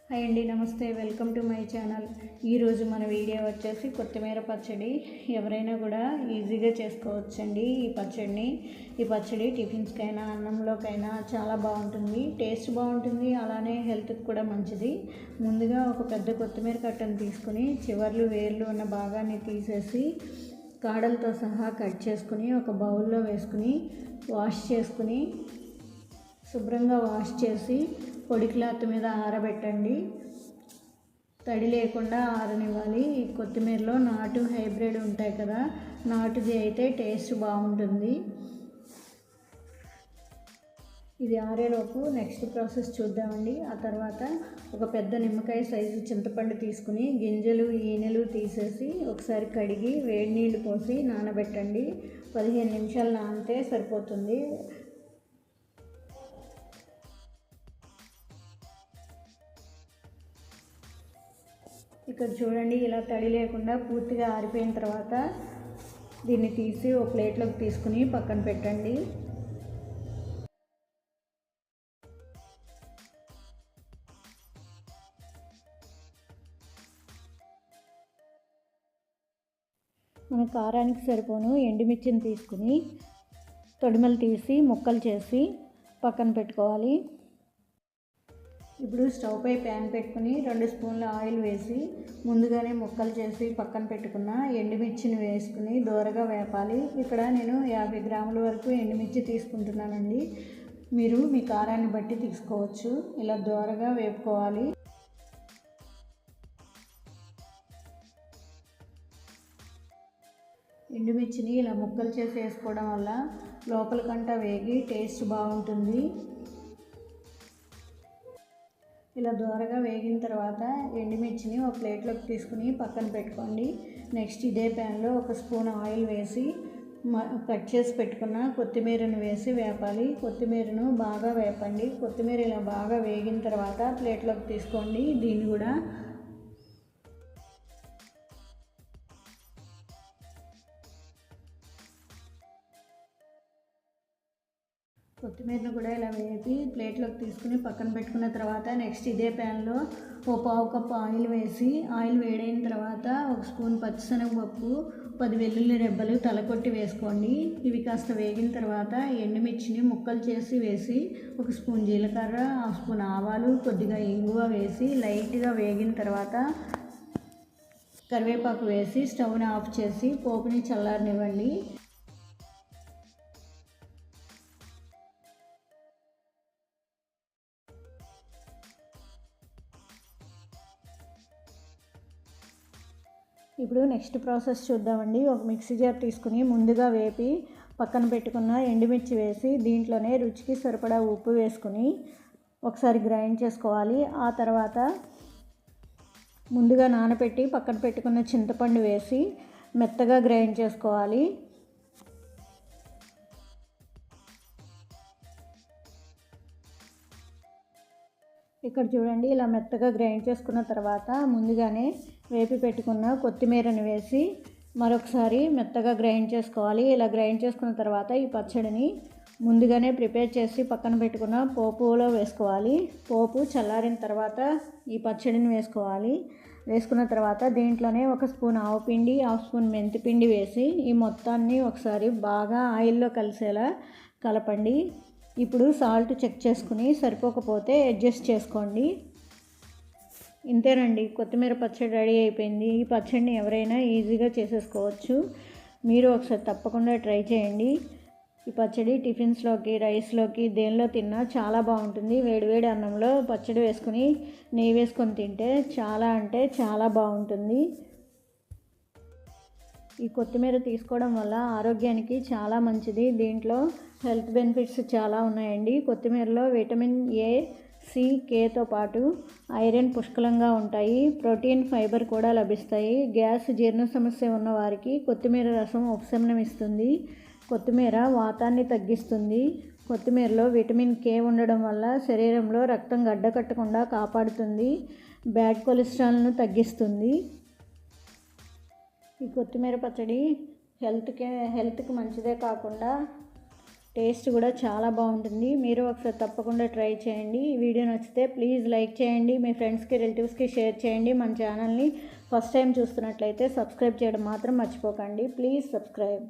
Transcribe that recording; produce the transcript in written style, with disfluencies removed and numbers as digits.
Hi అండి, నమస్తే. Welcome to my channel. ఈరోజు మన వీడియో వచ్చేసి కొత్తిమీర పచ్చడి. ఎవరైనా కూడా ఈజీగా చేసుకోవచ్చండి ఈ పచ్చడి టిఫిన్స్కైనా అన్నంలోకైనా చాలా బాగుంటుంది, టేస్ట్ బాగుంటుంది, అలానే హెల్త్కి కూడా మంచిది. ముందుగా ఒక పెద్ద కొత్తిమీర కట్టను తీసుకుని చివర్లు వేర్లు ఉన్న భాగాన్ని తీసేసి కాడలతో సహా కట్ చేసుకుని ఒక బౌల్లో వేసుకుని శుభ్రంగా వాష్ చేసి పొడి క్లాత్ మీద ఆరబెట్టండి. తడి లేకుండా ఆరనివ్వాలి. ఈ కొత్తిమీరలో నాటు హైబ్రిడ్ ఉంటాయి కదా, నాటుది అయితే టేస్ట్ బాగుంటుంది. ఇది ఆరేలోపు నెక్స్ట్ ప్రాసెస్ చూద్దామండి. ఆ తర్వాత ఒక పెద్ద నిమ్మకాయ సైజు చింతపండు తీసుకుని గింజలు ఈనెలు తీసేసి ఒకసారి కడిగి వేడి నీళ్ళు పోసి నానబెట్టండి. 15 నిమిషాలు నానితే సరిపోతుంది. ఇక్కడ చూడండి, ఇలా తడి లేకుండా పూర్తిగా ఆరిపోయిన తర్వాత దీన్ని తీసి ఒక ప్లేట్లోకి తీసుకుని పక్కన పెట్టండి. మన కారానికి సరిపోను ఎండుమిర్చిని తీసుకుని తొడిమలు తీసి ముక్కలు చేసి పక్కన పెట్టుకోవాలి. ఇప్పుడు స్టవ్ పై ప్యాన్ పెట్టుకుని 2 స్పూన్ల ఆయిల్ వేసి ముందుగానే ముక్కలు చేసి పక్కన పెట్టుకున్న ఎండుమిర్చిని వేసుకుని దోరగా వేపాలి. ఇక్కడ నేను 50 గ్రాముల వరకు ఎండుమిర్చి తీసుకుంటున్నానండి. మీరు మీ కారాన్ని బట్టి తీసుకోవచ్చు. ఇలా దోరగా వేపుకోవాలి. ఎండుమిర్చిని ఇలా ముక్కలు చేసి వేసుకోవడం వల్ల లోపలికంటా వేగి టేస్ట్ బాగుంటుంది. ఇలా దోరగా వేగిన తర్వాత ఎండుమిర్చిని ఒక ప్లేట్లోకి తీసుకుని పక్కన పెట్టుకోండి. నెక్స్ట్ ఇదే ప్యాన్లో 1 స్పూన్ ఆయిల్ వేసి కట్ చేసి పెట్టుకున్న కొత్తిమీరను వేసి వేపాలి. కొత్తిమీరను బాగా వేపండి. కొత్తిమీర ఇలా బాగా వేగిన తర్వాత ప్లేట్లోకి తీసుకోండి. దీన్ని కూడా ఇలా వేపి ప్లేట్లోకి తీసుకుని పక్కన పెట్టుకున్న తర్వాత నెక్స్ట్ ఇదే ప్యాన్లో 1/4 కప్ ఆయిల్ వేసి ఆయిల్ వేడైన తర్వాత 1 స్పూన్ పచ్చిశనగపప్పు, 10 వెల్లుల్లి రెబ్బలు తలకొట్టి వేసుకోండి. ఇవి కాస్త వేగిన తర్వాత ఎండుమిర్చిని ముక్కలు చేసి వేసి 1 స్పూన్ జీలకర్ర, 1/2 స్పూన్ ఆవాలు, కొద్దిగా ఇంగువ వేసి లైట్గా వేగిన తర్వాత కరివేపాకు వేసి స్టవ్ని ఆఫ్ చేసి పోపుని చల్లారనివ్వండి. ఇప్పుడు నెక్స్ట్ ప్రాసెస్ చూద్దామండి. ఒక మిక్సీ జార్ తీసుకుని ముందుగా వేపి పక్కన పెట్టుకున్న ఎండుమిర్చి వేసి దీంట్లోనే రుచికి సరిపడా ఉప్పు వేసుకుని ఒకసారి గ్రైండ్ చేసుకోవాలి. ఆ తర్వాత ముందుగా నానబెట్టి పక్కన పెట్టుకున్న చింతపండు వేసి మెత్తగా గ్రైండ్ చేసుకోవాలి. ఇక్కడ చూడండి, ఇలా మెత్తగా గ్రైండ్ చేసుకున్న తర్వాత ముందుగానే వేపి పెట్టుకున్న కొత్తిమీరను వేసి మరొకసారి మెత్తగా గ్రైండ్ చేసుకోవాలి. ఇలా గ్రైండ్ చేసుకున్న తర్వాత ఈ పచ్చడిని ముందుగానే ప్రిపేర్ చేసి పక్కన పెట్టుకున్న పోపులో వేసుకోవాలి. పోపు చల్లారిన తర్వాత ఈ పచ్చడిని వేసుకున్న తర్వాత దీంట్లోనే 1 స్పూన్ ఆవపిండి, 1/2 స్పూన్ మెంతిపిండి వేసి ఈ మొత్తాన్ని ఒకసారి బాగా ఆయిల్లో కలిసేలా కలపండి. ఇప్పుడు సాల్ట్ చెక్ చేసుకుని సరిపోకపోతే అడ్జస్ట్ చేసుకోండి. ఇంతేనండి, కొత్తిమీర పచ్చడి రెడీ అయిపోయింది. ఈ పచ్చడిని ఎవరైనా ఈజీగా చేసేసుకోవచ్చు. మీరు ఒకసారి తప్పకుండా ట్రై చేయండి. ఈ పచ్చడి టిఫిన్స్లోకి, రైస్లోకి, దేనిలో తిన్నా చాలా బాగుంటుంది. వేడివేడి అన్నంలో పచ్చడి వేసుకుని నెయ్యి వేసుకొని తింటే చాలా అంటే చాలా బాగుంటుంది. ఈ కొత్తిమీర తీసుకోవడం వల్ల ఆరోగ్యానికి చాలా మంచిది. దీంట్లో హెల్త్ బెనిఫిట్స్ చాలా ఉన్నాయండి. కొత్తిమీరలో విటమిన్ ఏ, సి, కేతో పాటు ఐరన్ పుష్కలంగా ఉంటాయి. ప్రోటీన్, ఫైబర్ కూడా లభిస్తాయి. గ్యాస్, జీర్ణ సమస్య ఉన్న వారికి కొత్తిమీర రసం ఉపశమనం ఇస్తుంది. కొత్తిమీర వాతాన్ని తగ్గిస్తుంది. కొత్తిమీరలో విటమిన్ కే ఉండడం వల్ల శరీరంలో రక్తం గడ్డకట్టకుండా కాపాడుతుంది. బ్యాడ్ కొలెస్ట్రాల్ను తగ్గిస్తుంది. ఈ కొత్తిమీర పచ్చడి హెల్త్కి మంచిదే కాకుండా టేస్ట్ కూడా చాలా బాగుంటుంది. మీరు ఒకసారి తప్పకుండా ట్రై చేయండి. ఈ వీడియో నచ్చితే ప్లీజ్ లైక్ చేయండి, మీ ఫ్రెండ్స్కి రిలేటివ్స్కి షేర్ చేయండి. మన ఛానల్ని ఫస్ట్ టైం చూస్తున్నట్లయితే సబ్స్క్రైబ్ చేయడం మాత్రం మర్చిపోకండి. Please subscribe.